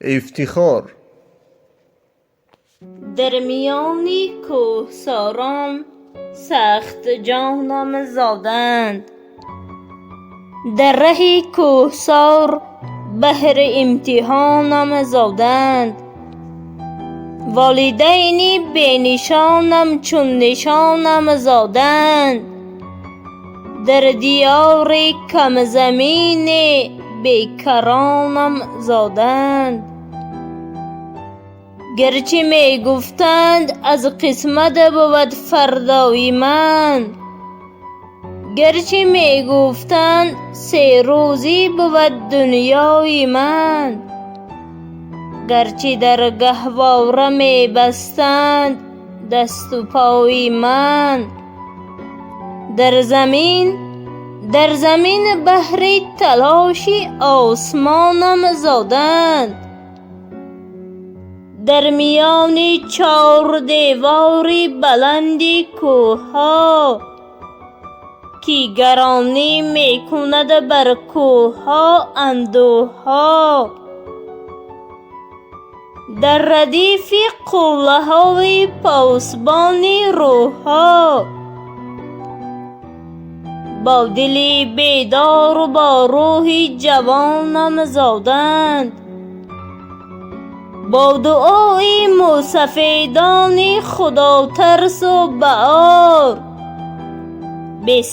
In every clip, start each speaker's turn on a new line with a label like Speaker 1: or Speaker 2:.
Speaker 1: افتخار.
Speaker 2: در میان کوهساران سخت جانم زادند. در ره کوهسار بهر امتحانم زادند. والدین بی نشانم چون نشانم زادند. در دیار کم زمین بیکرانم زادند. گرچه می گفتند از قسمت بود فردای من، گرچه می گفتند 3 روزی بود دنیای من، گرچه در گهواره می بستند دست و پای من، در زمین بهر تلاش آسمانم زادند. در میان 4 دیوار بلند کوه‌ها که گرانی می کند بر کوه‌ها اندوه‌ها، در ردیف قله‌های پاسبان روح‌ها، با دل بیدار و با روح جوانم زادند. با دعای موسفیدان خدا ترس و بهار، بی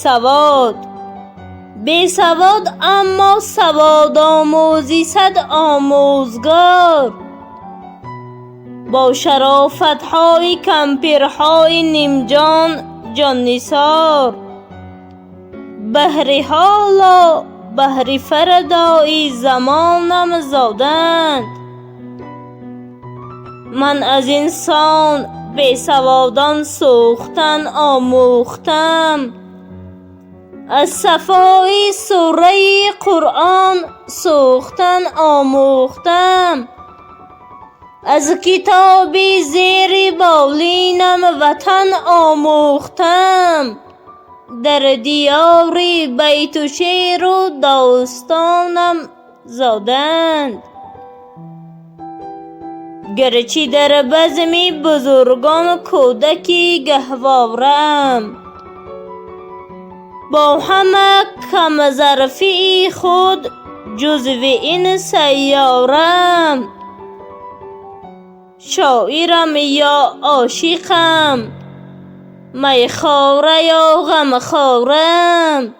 Speaker 2: سواد اما سواد آموزی صد آموزگار، با شرافت های کمپیرهای نیم جان جان نثار، بهر حالا بهر فردای زمانم زادند. من از انسان بی سوادان سوختن آموختم، از صفای سوره قرآن سوختن آموختم، از کتاب زیر بالینم وطن آموختم، در دیار بیت و شعر و داستانم زادند. گرچه در بزم بزرگان کودکی گهوارم، با همه کم ظرفی خود جزو این سیارم، شاعرم یا عاشقم، میخواره یا غمخوارم،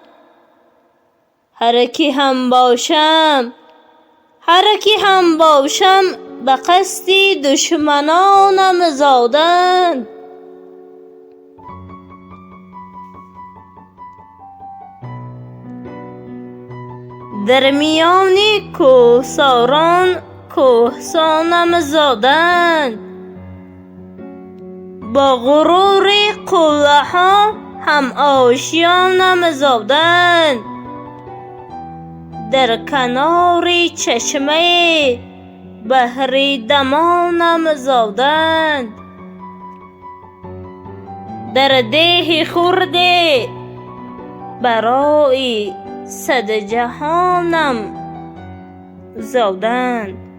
Speaker 2: هر کی هم باشم به قصد دشمنانم زادند. در میان کوهساران کوهسانم زادند. با غرور قله ها هم آشیانم زادند. در کنار چشمه بحر دمانم زادند. در ده خورده برای 100 جهانم زادند.